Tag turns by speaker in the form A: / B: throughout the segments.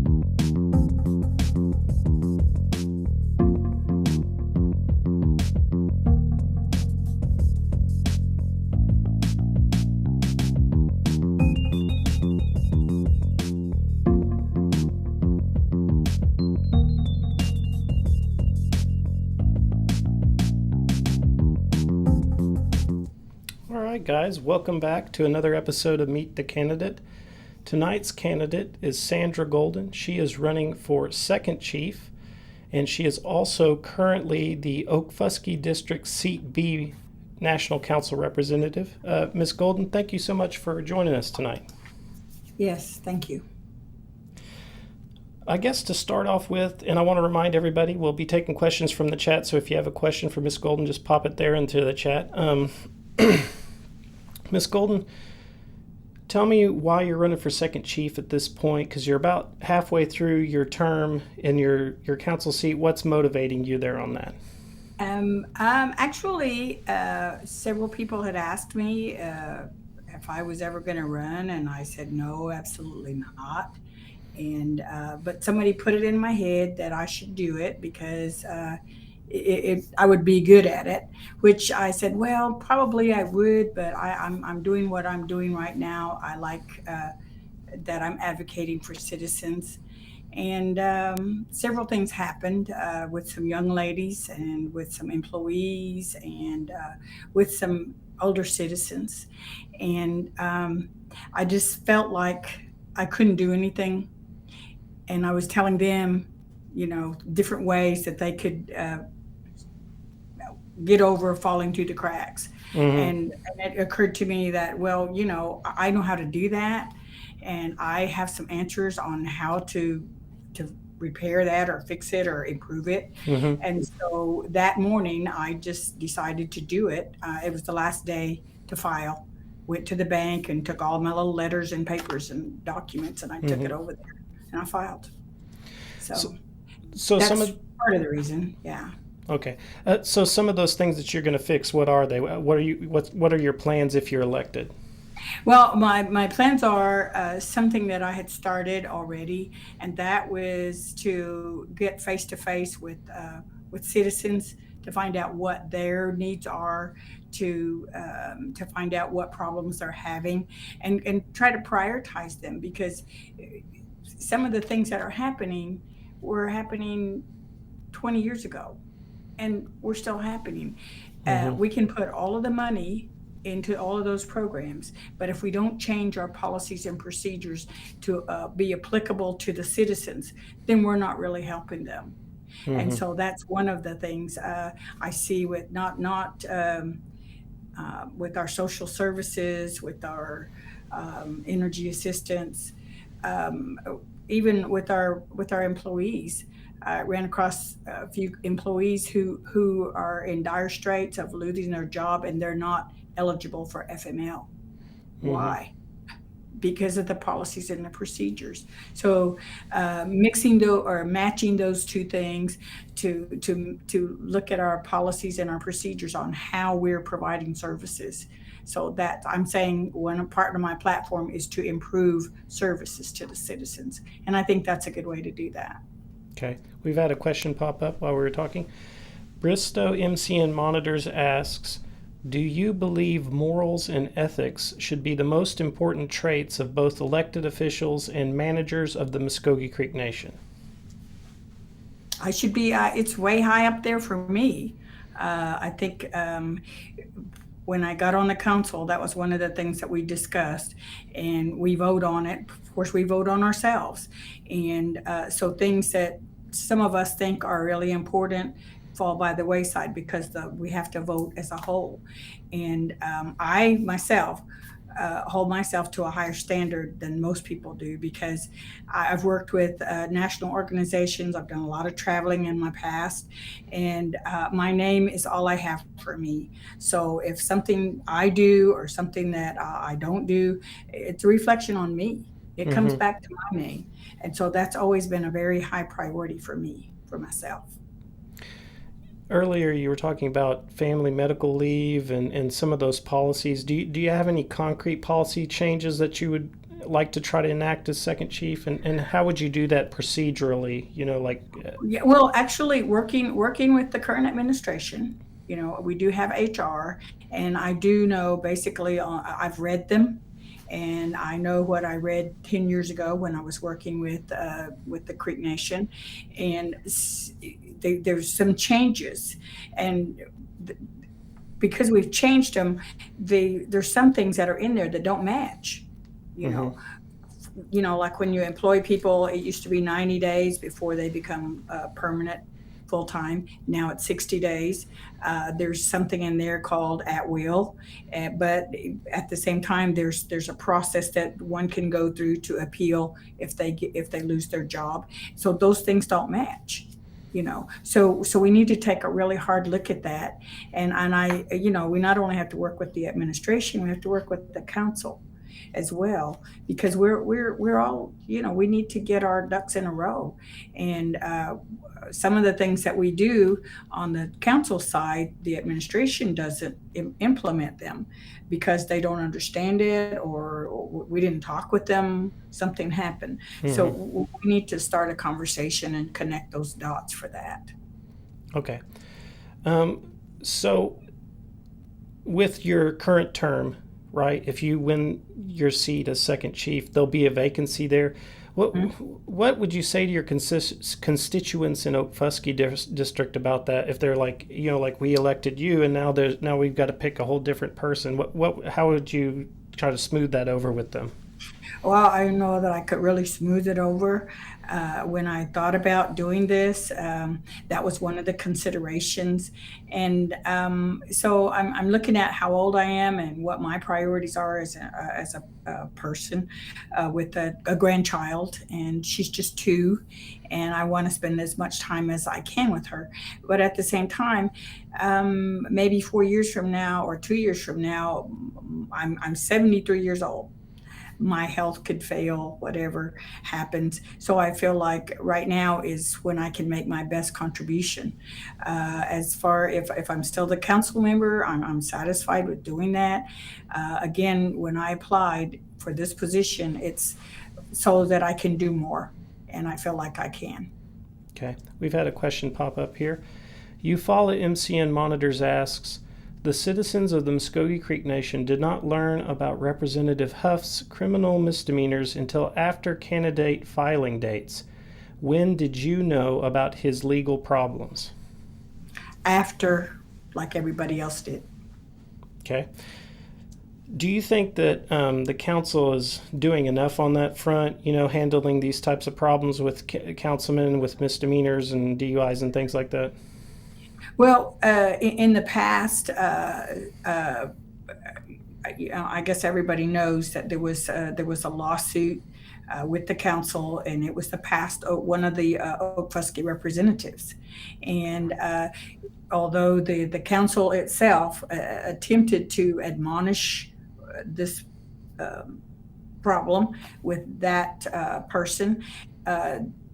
A: All right, guys, welcome back to another episode of Meet the Candidate. Tonight's candidate is Sandra Golden. She is running for Second Chief, and she is also currently the Mvskoke District Seat B National Council Representative. Ms. Golden, thank you so much for joining us tonight.
B: Yes, thank you.
A: I guess to start off with, and I want to remind everybody, we'll be taking questions from the chat, so if you have a question for Ms. Golden, just pop it there into the chat. Ms. Golden, tell me why you're running for Second Chief at this point, because you're about halfway through your term in your council seat. What's motivating you there on that?
B: Actually, several people had asked me if I was ever going to run, and I said no, absolutely not. And but somebody put it in my head that I should do it because I would be good at it, which I said, well, probably I would, but I'm doing what I'm doing right now. I like that I'm advocating for citizens. And several things happened with some young ladies and with some employees and with some older citizens. And I just felt like I couldn't do anything. And I was telling them, different ways that they could get over falling through the cracks.
A: Mm-hmm.
B: And it occurred to me that, well, I know how to do that. And I have some answers on how to repair that or fix it or improve it.
A: Mm-hmm.
B: And so that morning, I just decided to do it. It was the last day to file. Went to the bank and took all my little letters and papers and documents, and I took it over there and I filed. So that's
A: some of
B: part of the reason. Yeah.
A: Okay. So some of those things that you're going to fix, what are they? What are your plans if you're elected?
B: Well, my plans are something that I had started already, and that was to get face to face with citizens to find out what their needs are, to find out what problems they're having, and try to prioritize them, because some of the things that are happening were happening 20 years ago, and we're still happening. We can put all of the money into all of those programs, but if we don't change our policies and procedures to be applicable to the citizens, then we're not really helping them. And so that's one of the things I see with not with our social services, with our energy assistance, even with our employees. I ran across a few employees who are in dire straits of losing their job, and they're not eligible for FML. Why? Because of the policies and the procedures. So matching those two things to look at our policies and our procedures on how we're providing services. So that I'm saying one part of my platform is to improve services to the citizens. And I think that's a good way to do that.
A: Okay. We've had a question pop up while we were talking. Bristow MCN Monitors asks, do you believe morals and ethics should be the most important traits of both elected officials and managers of the Mvskoke Creek Nation?
B: I should be, it's way high up there for me. I think when I got on the council, that was one of the things that we discussed, and we vote on it. Of course, we vote on ourselves. And so things that some of us think are really important fall by the wayside because we have to vote as a whole. And I myself hold myself to a higher standard than most people do, because I've worked with national organizations. I've done a lot of traveling in my past, and my name is all I have for me. So if something I do or something that I don't do, it's a reflection on me. It comes back to my name. And so that's always been a very high priority for me, for myself.
A: Earlier, you were talking about family medical leave and some of those policies. Do you have any concrete policy changes that you would like to try to enact as second chief, and how would you do that procedurally?
B: Yeah, well, actually, working with the current administration, we do have HR, and I do know basically. I've read them, and I know what I read 10 years ago when I was working with the Creek Nation, and there's some changes, and because we've changed them, there's some things that are in there that don't match. You know, like when you employ people, it used to be 90 days before they become permanent full time. Now it's 60 days. There's something in there called at will, but at the same time, there's a process that one can go through to appeal if they lose their job. So those things don't match. So we need to take a really hard look at that. And I, we not only have to work with the administration, we have to work with the council as well, because we're all, we need to get our ducks in a row. And some of the things that we do on the council side, the administration doesn't implement them because they don't understand it, or we didn't talk with them, something happened. So we need to start a conversation and connect those dots for that.
A: Okay. So with your current term, right, if you win your seat as second chief, there'll be a vacancy there. What would you say to your constituents in Mvskoke district about that? If they're like, like we elected you, and now we've got to pick a whole different person. How would you try to smooth that over with them?
B: Well, I know that I could really smooth it over. When I thought about doing this, that was one of the considerations. And so I'm looking at how old I am and what my priorities are as a person with a grandchild. And she's just 2, and I want to spend as much time as I can with her. But at the same time, maybe 4 years from now or 2 years from now, I'm 73 years old. My health could fail, whatever happens. So I feel like right now is when I can make my best contribution. As far if I'm still the council member, I'm satisfied with doing that. Again, when I applied for this position, it's so that I can do more, and I feel like I can.
A: Okay, we've had a question pop up here. Eufaula MCN Monitors asks, the citizens of the Mvskoke Creek Nation did not learn about Representative Huff's criminal misdemeanors until after candidate filing dates. When did you know about his legal problems?
B: After, like everybody else did.
A: Okay. Do you think that the council is doing enough on that front, handling these types of problems with councilmen with misdemeanors and DUIs and things like that?
B: Well, in the past, I guess everybody knows that there was a lawsuit with the council, and it was the past one of the Mvskoke representatives. And although the council itself attempted to admonish this problem with that person,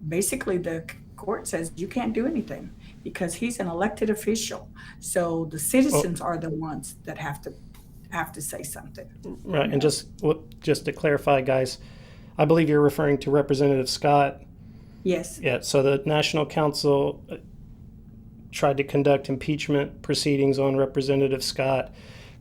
B: basically the court says you can't do anything, because he's an elected official. So the citizens are the ones that have to say something.
A: Right. And just to clarify, guys, I believe you're referring to Representative Scott.
B: Yes.
A: Yeah. So the National Council tried to conduct impeachment proceedings on Representative Scott.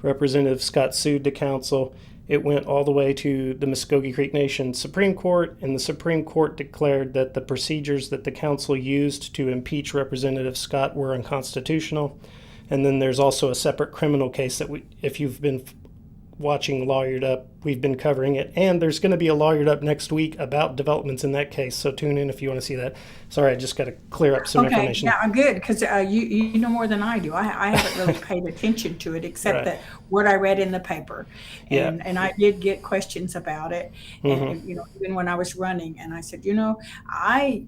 A: Representative Scott sued the council. It went all the way to the Mvskoke Creek Nation Supreme Court, and the Supreme Court declared that the procedures that the council used to impeach Representative Scott were unconstitutional. And then there's also a separate criminal case that if you've been watching Lawyered Up, we've been covering it. And there's going to be a Lawyered Up next week about developments in that case. So tune in if you want to see that. Sorry, I just got to clear up some information.
B: Okay, yeah, good, because you know more than I do. I haven't really paid attention to it, except that what I read in the paper. And I did get questions about it. And, even when I was running, and I said, I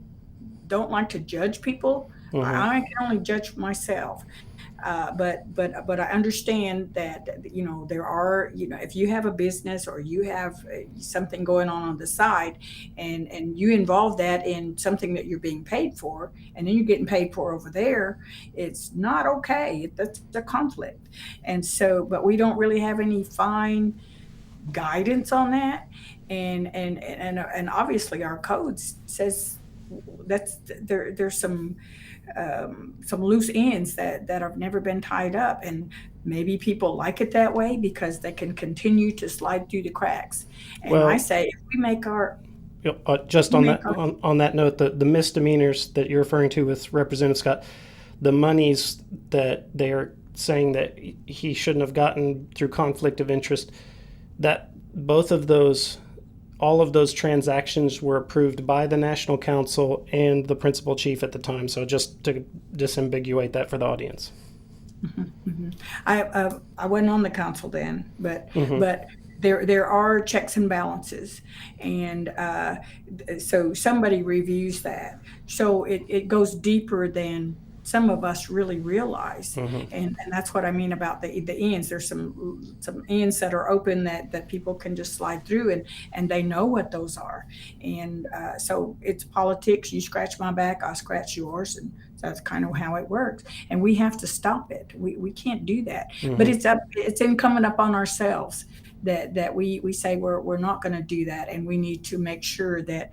B: don't like to judge people. I can only judge myself. But I understand that, there are, if you have a business or you have something going on the side, and you involve that in something that you're being paid for, and then you're getting paid for over there, it's not okay. That's a conflict. And so, but we don't really have any fine guidance on that, and obviously our codes says that's there's some loose ends that have never been tied up, and maybe people like it that way because they can continue to slide through the cracks. And I
A: Well,
B: say if we make our
A: just
B: we
A: on
B: make
A: that
B: our
A: on that note, the misdemeanors that you're referring to with Representative Scott, the monies that they are saying that he shouldn't have gotten through conflict of interest, that both of those, all of those transactions were approved by the National Council and the principal chief at the time. So just to disambiguate that for the audience.
B: I wasn't on the council then, but
A: Mm-hmm.
B: but there are checks and balances, and so somebody reviews that. So it goes deeper than some of us really realize,
A: Mm-hmm.
B: and that's what I mean about the ends. There's some ends that are open that people can just slide through, and they know what those are, and so it's politics. You scratch my back, I scratch yours, and that's kind of how it works. And we have to stop it. We can't do that. But
A: Mm-hmm.
B: it's incumbent upon ourselves that we say we're not going to do that, and we need to make sure that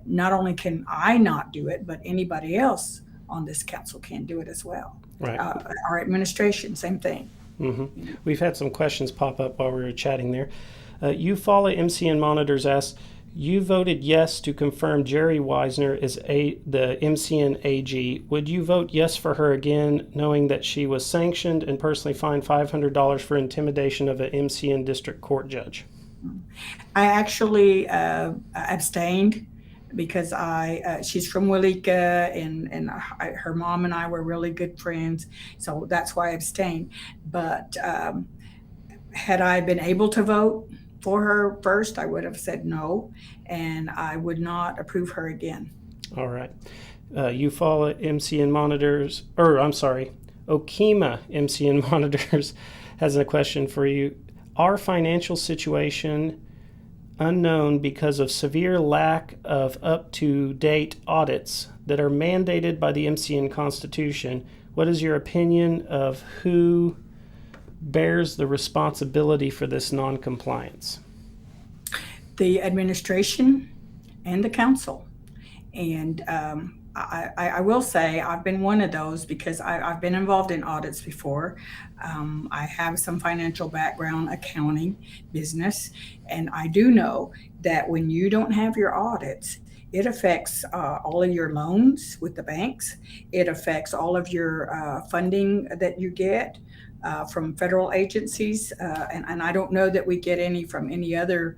B: not only can I not do it, but anybody else on this council can do it as well.
A: Right.
B: Our administration, same thing.
A: Mm-hmm.
B: You know.
A: We've had some questions pop up while we were chatting there. You follow MCN Monitors asks, you voted yes to confirm Jerry Wisner is the MCN AG. Would you vote yes for her again, knowing that she was sanctioned and personally fined $500 for intimidation of an MCN district court judge?
B: I actually abstained because she's from Willika, and her mom and I were really good friends, so that's why I abstained. But had I been able to vote for her first, I would have said no, and I would not approve her again.
A: All right. You follow MCN Monitors, or I'm sorry, Okima MCN Monitors has a question for you. Our financial situation unknown because of severe lack of up-to-date audits that are mandated by the MCN Constitution. What is your opinion of who bears the responsibility for this non-compliance?
B: The administration and the council. And I will say I've been one of those because I've been involved in audits before. I have some financial background, accounting, business, and I do know that when you don't have your audits, it affects all of your loans with the banks. It affects all of your funding that you get from federal agencies, and I don't know that we get any from any other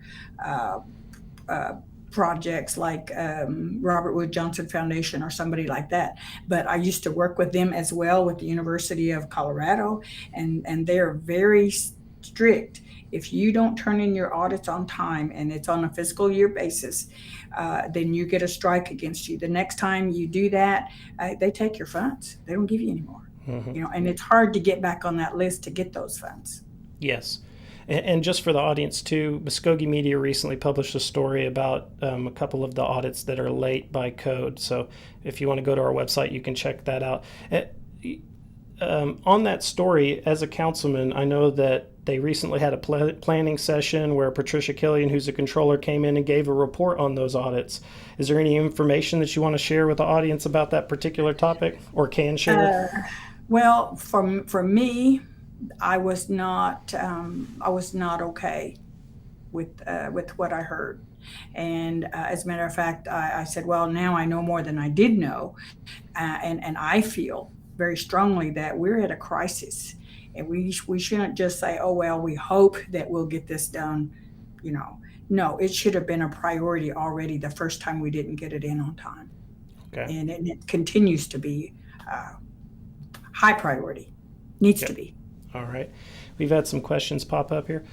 B: projects like Robert Wood Johnson Foundation or somebody like that. But I used to work with them as well with the University of Colorado, and they're very strict. If you don't turn in your audits on time and it's on a fiscal year basis, then you get a strike against you. The next time you do that, they take your funds. They don't give you any more.
A: Mm-hmm.
B: And it's hard to get back on that list to get those funds.
A: Yes. And just for the audience too, Mvskoke Media recently published a story about a couple of the audits that are late by code. So if you want to go to our website, you can check that out. On that story, as a councilman, I know that they recently had a planning session where Patricia Killian, who's a controller, came in and gave a report on those audits. Is there any information that you want to share with the audience about that particular topic, or can share?
B: Well, for me, I was not okay with what I heard, and as a matter of fact, I said, well, now I know more than I did know, and I feel very strongly that we're at a crisis, and we shouldn't just say, oh well, we hope that we'll get this done. No, it should have been a priority already the first time we didn't get it in on time,
A: Okay.
B: and it continues to be high priority, needs to be.
A: All right. We've had some questions pop up here.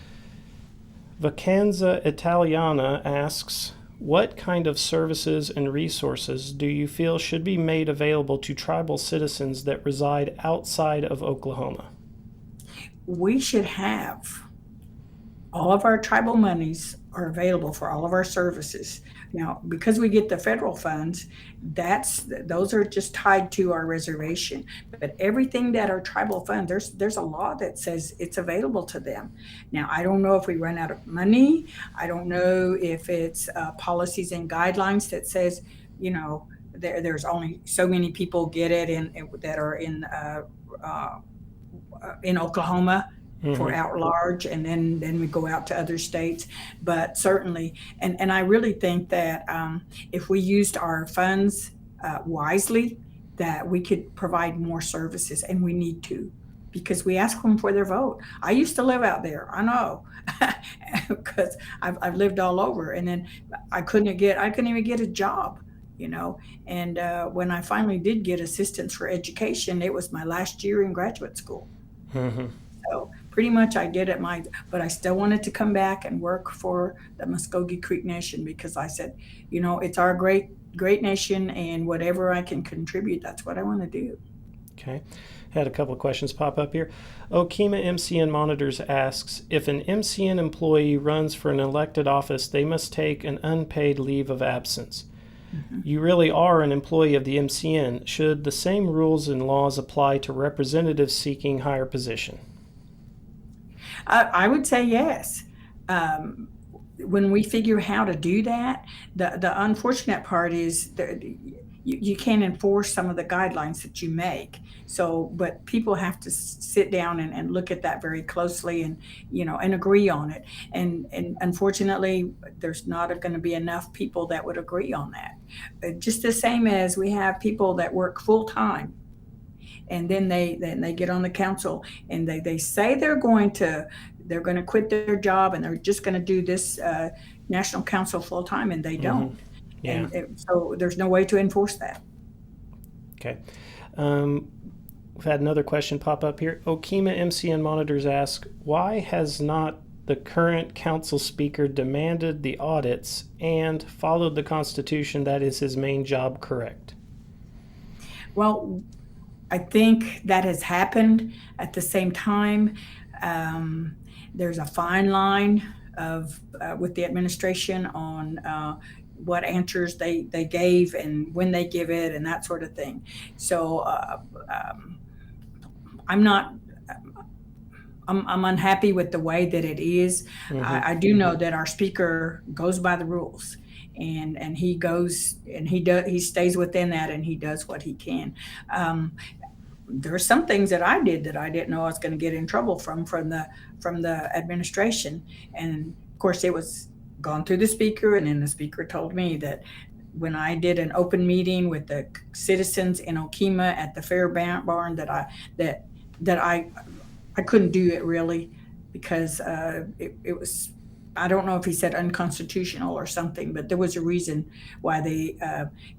A: Vacanza Italiana asks, what kind of services and resources do you feel should be made available to tribal citizens that reside outside of Oklahoma?
B: We should have all of our tribal monies are available for all of our services. Now, because we get the federal funds, those are just tied to our reservation. But everything that are tribal funds, there's a law that says it's available to them. Now, I don't know if we run out of money. I don't know if it's policies and guidelines that says, there's only so many people get it that are in Oklahoma for out large, and then we go out to other states. But certainly, and I really think that if we used our funds wisely, that we could provide more services, and we need to, because we ask them for their vote. I used to live out there. I know, because I've lived all over, and then I couldn't even get a job. And when I finally did get assistance for education, it was my last year in graduate school. So pretty much I did it but I still wanted to come back and work for the Mvskoke Creek Nation, because I said, it's our great nation, and whatever I can contribute, that's what I want to do.
A: Okay. Had a couple of questions pop up here. Okemah MCN Monitors asks, if an MCN employee runs for an elected office, they must take an unpaid leave of absence. You really are an employee of the MCN. Should the same rules and laws apply to representatives seeking higher position?
B: I would say yes. When we figure how to do that, the unfortunate part is that you can't enforce some of the guidelines that you make. But people have to sit down and look at that very closely, and agree on it. And unfortunately, there's not going to be enough people that would agree on that. Just the same as we have people that work full time, and then they get on the council, and they say they're going to quit their job, and they're just going to do this national council full time, and they don't.
A: Yeah.
B: And so there's no way to enforce that.
A: Okay. We've had another question pop up here. Okemah MCN Monitors ask, why has not the current council speaker demanded the audits and followed the Constitution? That is his main job, correct?
B: Well, I think that has happened. At the same time, there's a fine line with the administration on what answers they gave and when they give it and that sort of thing. So I'm unhappy with the way that it is. I do know that our speaker goes by the rules, and he stays within that, and he does what he can. There are some things that I did that I didn't know I was going to get in trouble from the administration, and of course it was gone through the speaker, and then the speaker told me that when I did an open meeting with the citizens in Okemah at the fair barn, that I couldn't do it really, because it was, I don't know if he said unconstitutional or something, but there was a reason why they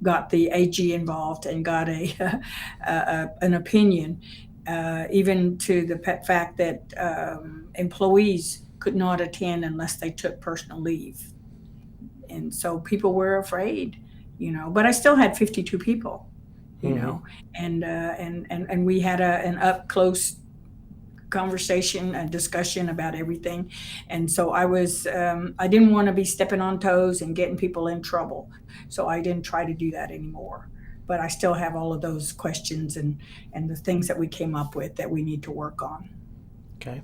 B: got the AG involved and got an opinion, even to the fact that employees could not attend unless they took personal leave. And so people were afraid, but I still had 52 people, and we had an up close conversation, a discussion about everything. And so I didn't want to be stepping on toes and getting people in trouble. So I didn't try to do that anymore. But I still have all of those questions and the things that we came up with that we need to work on.
A: Okay.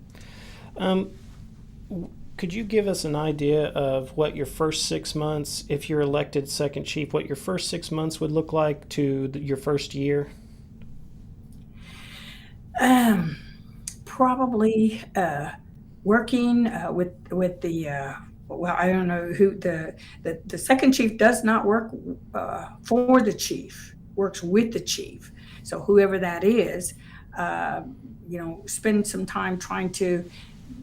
A: Could you give us an idea of what your first 6 months, if you're elected second chief, what your first 6 months would look like to your first year?
B: Probably working with the well, I don't know who the second chief does not work for the chief, works with the chief. So whoever that is, spend some time trying to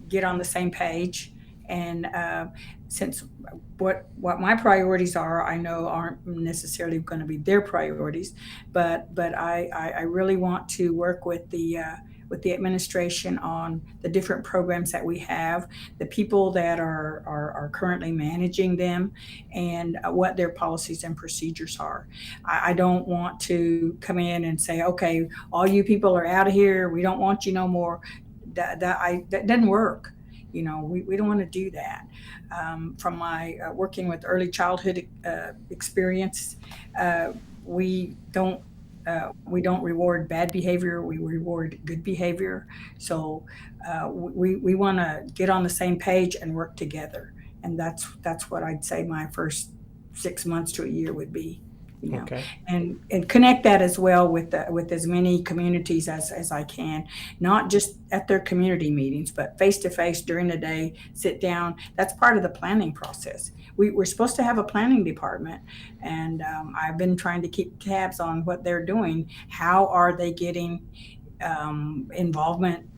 B: get on the same page. And since what my priorities are, I know aren't necessarily going to be their priorities, but I really want to work with the administration on the different programs that we have, the people that are currently managing them, and what their policies and procedures are. I don't want to come in and say, okay, all you people are out of here. We don't want you no more. That doesn't work. We don't want to do that. From my working with early childhood experience, uh, we don't we don't reward bad behavior. We reward good behavior. So we want to get on the same page and work together. And that's what I'd say my first 6 months to a year would be. You know,
A: Okay.
B: and connect that as well with as many communities as I can, not just at their community meetings, but face to face during the day, sit down. That's part of the planning process. We're supposed to have a planning department, and I've been trying to keep tabs on what they're doing. How are they getting involvement,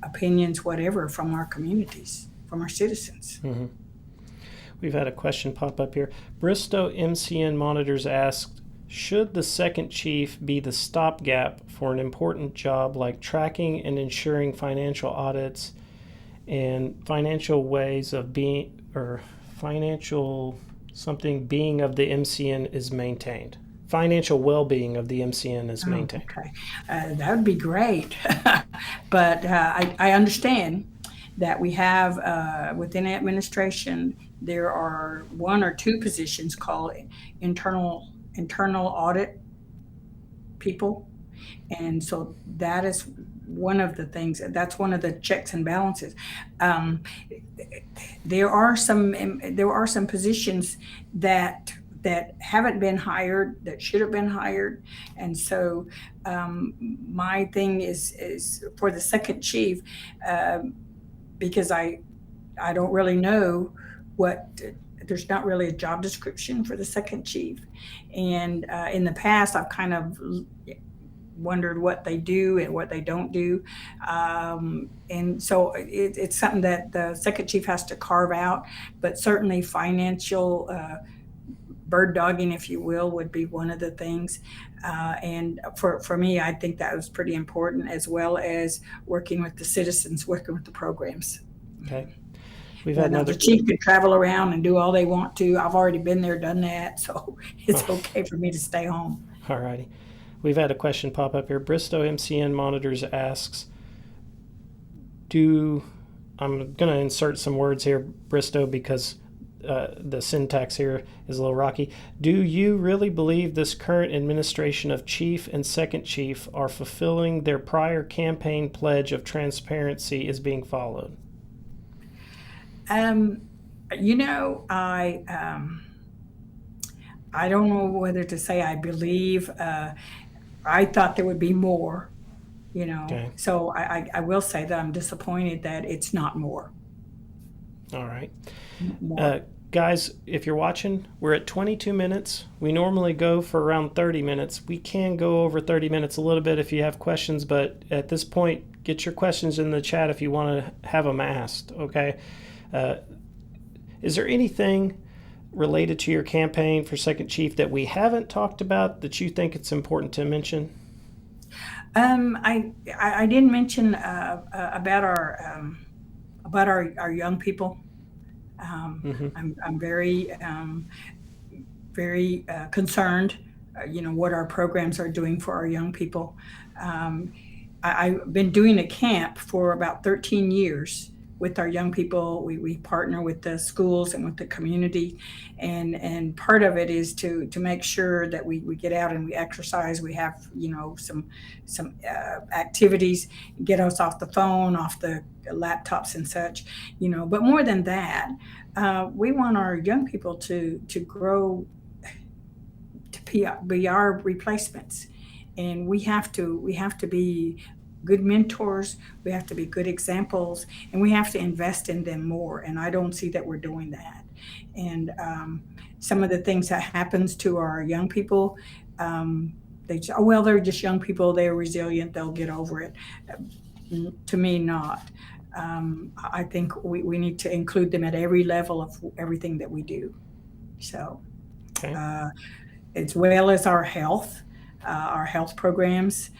B: opinions, whatever, from our communities, from our citizens?
A: Hmm. We've had a question pop up here. Bristow MCN Monitors asked, should the second chief be the stopgap for an important job like tracking and ensuring financial audits and financial ways of being, or financial something being of the MCN is maintained? Financial well-being of the MCN is maintained.
B: Okay, that would be great. But I understand that we have within administration, there are one or two positions called internal audit people. And so that is one of the things, that's one of the checks and balances. Um, there are some positions that haven't been hired, that should have been hired. And so my thing is for the second chief, because I don't really know what, there's not really a job description for the second chief. And in the past, I've kind of wondered what they do and what they don't do. And so it's something that the second chief has to carve out, but certainly financial bird dogging, if you will, would be one of the things. And for me, I think that was pretty important, as well as working with the citizens, working with the programs.
A: Okay. We've had
B: Now,
A: another.
B: the chief can travel around and do all they want to. I've already been there, done that, so it's okay for me to stay home.
A: All righty. We've had a question pop up here. Bristow MCN Monitors asks, I'm going to insert some words here, Bristow, because the syntax here is a little rocky. Do you really believe this current administration of chief and second chief are fulfilling their prior campaign pledge of transparency is being followed?
B: I don't know whether to say I believe. I thought there would be more,
A: Okay.
B: So I will say that I'm disappointed that it's not more.
A: All right.
B: More.
A: Guys, if you're watching, we're at 22 minutes. We normally go for around 30 minutes. We can go over 30 minutes a little bit if you have questions, but at this point, get your questions in the chat if you want to have them asked, okay? Is there anything related to your campaign for second chief that we haven't talked about that you think it's important to mention?
B: I didn't mention about our young people. I'm very concerned, what our programs are doing for our young people. I've been doing a camp for about 13 years with our young people. We partner with the schools and with the community, and part of it is to make sure that we get out and we exercise. We have some activities, get us off the phone, off the laptops and such. But more than that, we want our young people to grow to be our replacements, and we have to be good mentors. We have to be good examples, and we have to invest in them more. And I don't see that we're doing that. And some of the things that happens to our young people, they just, oh, well, they're just young people. They're resilient. They'll get over it. To me, not. I think we need to include them at every level of everything that we do. So,
A: Okay.
B: as well as our health programs.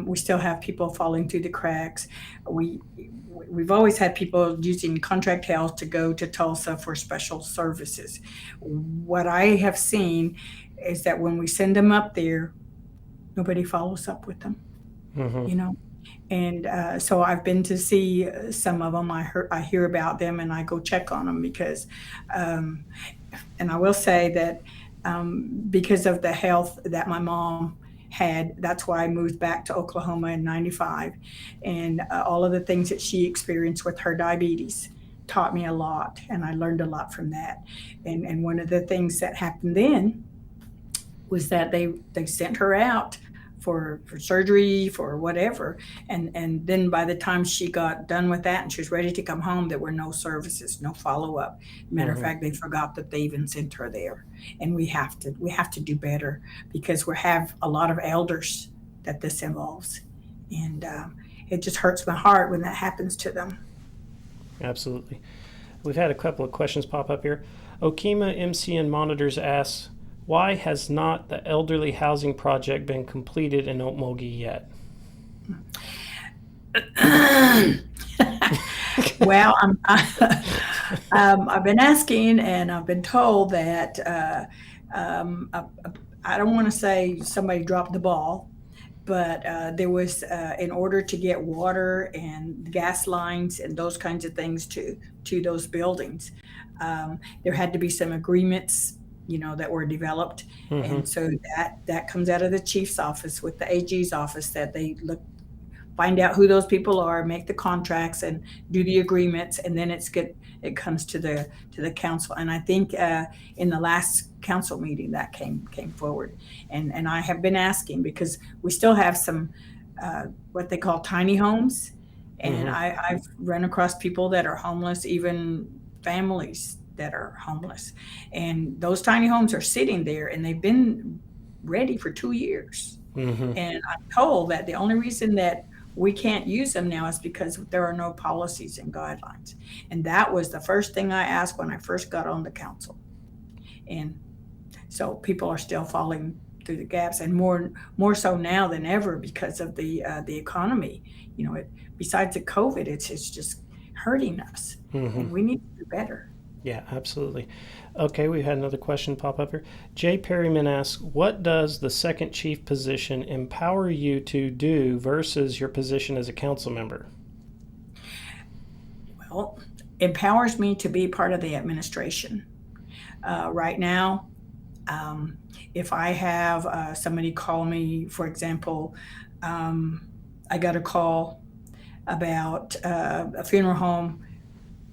B: We still have people falling through the cracks. We've always had people using contract health to go to Tulsa for special services. What I have seen is that when we send them up there, nobody follows up with them.
A: Mm-hmm.
B: And so I've been to see some of them. I hear about them, and I go check on them because, um, and I will say that because of the health that my mom had, that's why I moved back to Oklahoma in '95, and all of the things that she experienced with her diabetes taught me a lot, and I learned a lot from that. And one of the things that happened then was that they sent her out for surgery, for whatever, and then by the time she got done with that and she was ready to come home, there were no services, no follow-up. Matter of
A: Hmm.
B: fact, they forgot that they even sent her there. And we have to do better, because we have a lot of elders that this involves, and it just hurts my heart when that happens to them.
A: Absolutely. We've had a couple of questions pop up here. Okima MCN Monitors asks, why has not the elderly housing project been completed in Okmulgee yet?
B: Well, I've been asking, and I've been told that I don't want to say somebody dropped the ball, but there was, in order to get water and gas lines and those kinds of things to those buildings, there had to be some agreements, that were developed,
A: Hmm.
B: and so that comes out of the chief's office with the AG's office, that they look, find out who those people are, make the contracts, and do the agreements, and then it comes to the council. And I think in the last council meeting that came forward, and I have been asking, because we still have some what they call tiny homes, and
A: Hmm.
B: I've run across people that are homeless, even families that are homeless, and those tiny homes are sitting there, and they've been ready for 2 years,
A: Hmm.
B: and I'm told that the only reason that we can't use them now is because there are no policies and guidelines. And that was the first thing I asked when I first got on the council. And so people are still falling through the gaps, and more so now than ever, because of the economy. Besides the COVID, it's just hurting us,
A: Hmm.
B: and we need to do better.
A: Yeah, absolutely. Okay, we had another question pop up here. Jay Perryman asks, what does the second chief position empower you to do versus your position as a council member?
B: Well, empowers me to be part of the administration. Right now, Um, if I have somebody call me, for example, um, I got a call about a funeral home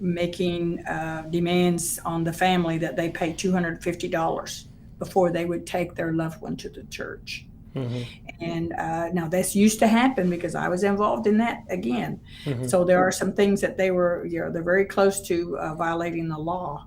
B: making demands on the family that they pay $250 before they would take their loved one to the church.
A: Hmm.
B: And now this used to happen because I was involved in that again.
A: Hmm.
B: So there are some things that they're very close to violating the law.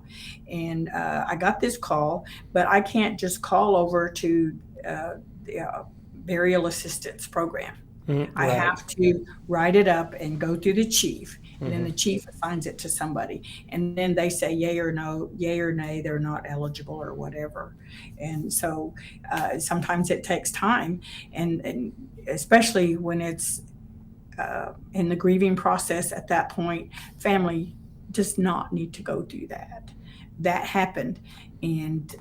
B: And I got this call, but I can't just call over to the burial assistance program. I
A: Right.
B: have to write it up and go through the chief, and then
A: Hmm.
B: the chief assigns it to somebody, and then they say yay or no, yay or nay, they're not eligible or whatever. And so sometimes it takes time, and especially when it's in the grieving process at that point, family does not need to go through that. That happened, and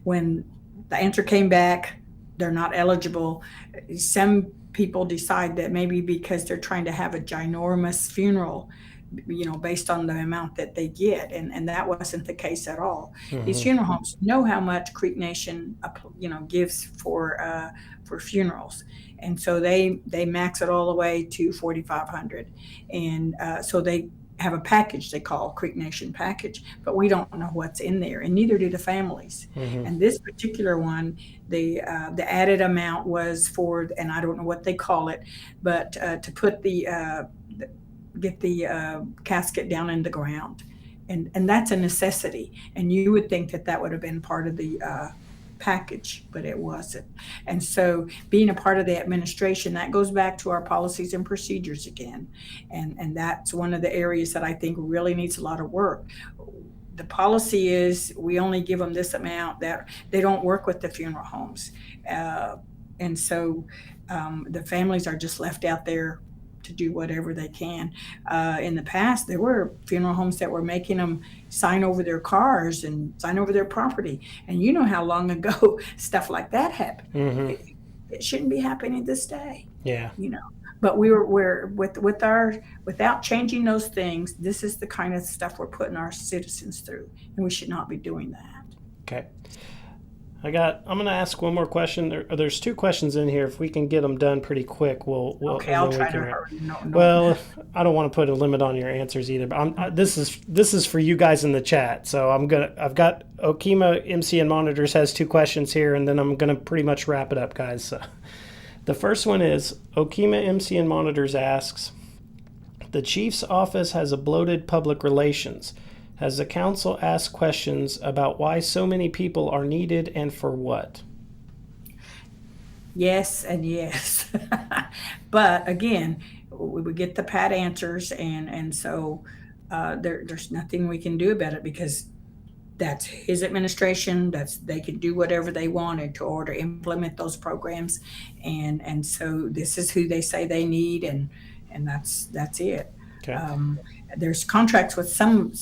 B: when the answer came back, they're not eligible. Some people decide that maybe because they're trying to have a ginormous funeral, based on the amount that they get, and that wasn't the case at all. These
A: Hmm.
B: funeral homes know how much Creek Nation, gives for funerals, and so they max it all the way to 4,500, and so they have a package they call Creek Nation package, but we don't know what's in there, and neither do the families.
A: Hmm.
B: And this particular one, the added amount was for, and I don't know what they call it, but to put get the casket down in the ground, and that's a necessity. And you would think that that would have been part of the package, but it wasn't. And so, being a part of the administration, that goes back to our policies and procedures again, and that's one of the areas that I think really needs a lot of work. The policy is we only give them this amount, that they don't work with the funeral homes, uh, and so the families are just left out there to do whatever they can. In the past, there were funeral homes that were making them sign over their cars and sign over their property, and you know how long ago stuff like that happened.
A: Hmm.
B: It, it shouldn't be happening this day,
A: Yeah.
B: you know. But we're with our, without changing those things, this is the kind of stuff we're putting our citizens through, and we should not be doing that.
A: Okay. I'm going to ask one more question. There's two questions in here. If we can get them done pretty quick, we'll
B: Okay,
A: and
B: I'll
A: then
B: try
A: we
B: to
A: can
B: hurry. No,
A: Well, I don't want to put a limit on your answers either. But this is for you guys in the chat. So I've got Okima MCN Monitors has two questions here, and then I'm gonna pretty much wrap it up, guys. So the first one is Okima MCN Monitors asks, the chief's office has a bloated public relations. Has the council asked questions about why so many people are needed and for what?
B: Yes and yes. But again, we would get the pat answers, and so there's nothing we can do about it, because that's his administration. They can do whatever they wanted to order implement those programs, and so this is who they say they need, and that's it.
A: Okay.
B: There's contracts with some,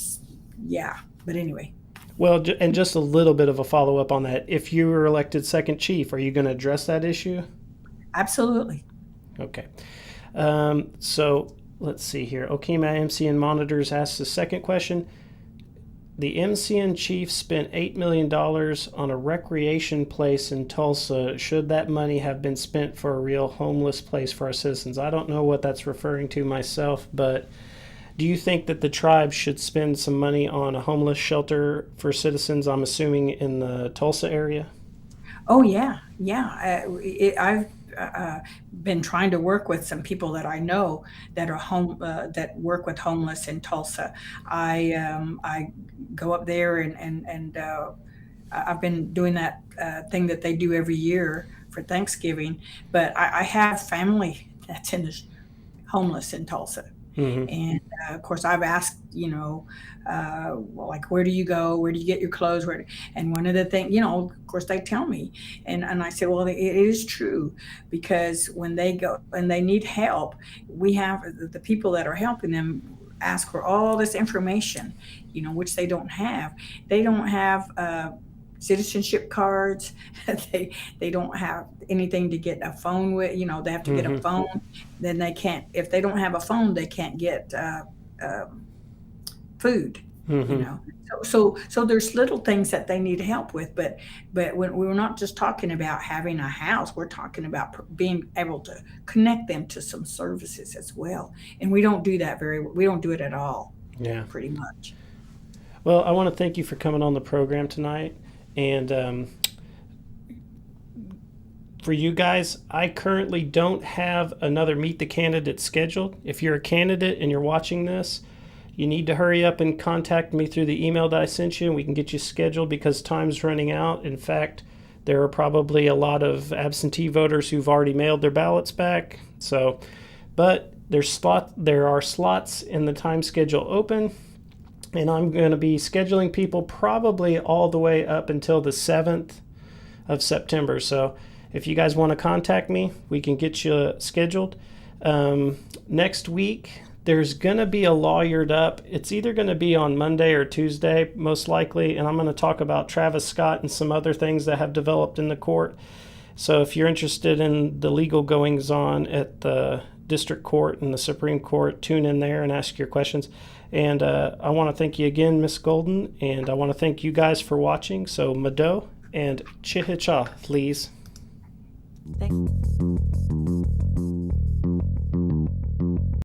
B: yeah, but anyway.
A: Well, and just a little bit of a follow-up on that. If you were elected second chief, are you going to address that issue?
B: Absolutely.
A: Okay. So let's see here. Okima MCN Monitors asks the second question. The MCN chief spent $8 million on a recreation place in Tulsa. Should that money have been spent for a real homeless place for our citizens? I don't know what that's referring to myself, but do you think that the tribe should spend some money on a homeless shelter for citizens, I'm assuming in the Tulsa area?
B: Oh yeah, yeah. I've been trying to work with some people that I know that are that work with homeless in Tulsa. I go up there, and I've been doing that thing that they do every year for Thanksgiving. But I have family that's homeless in Tulsa.
A: Mm-hmm.
B: And of course, I've asked, well, like, where do you go? Where do you get your clothes? And one of the things, of course, they tell me, and I say, well, it is true, because when they go and they need help, we have the people that are helping them ask for all this information, which they don't have. They don't have citizenship cards. They don't have anything to get a phone with. They have to get a phone. Then they can't. If they don't have a phone, they can't get food. So there's little things that they need help with. But when we're not just talking about having a house, we're talking about being able to connect them to some services as well. And we don't do that we don't do it at all.
A: Yeah,
B: pretty much.
A: Well, I want to thank you for coming on the program tonight. And for you guys, I currently don't have another Meet the Candidate scheduled. If you're a candidate and you're watching this, you need to hurry up and contact me through the email that I sent you, and we can get you scheduled, because time's running out. In fact, there are probably a lot of absentee voters who've already mailed their ballots back. So, but there are slots in the time schedule open. And I'm going to be scheduling people probably all the way up until the 7th of September. So if you guys want to contact me, we can get you scheduled. Next week, there's going to be a lawyered up. It's either going to be on Monday or Tuesday, most likely. And I'm going to talk about Travis Scott and some other things that have developed in the court. So if you're interested in the legal goings on at the district court and the Supreme Court, tune in there and ask your questions. And I want to thank you again, Miss Golden, and I want to thank you guys for watching. So Mado and Chihicha, please.
C: Thank you.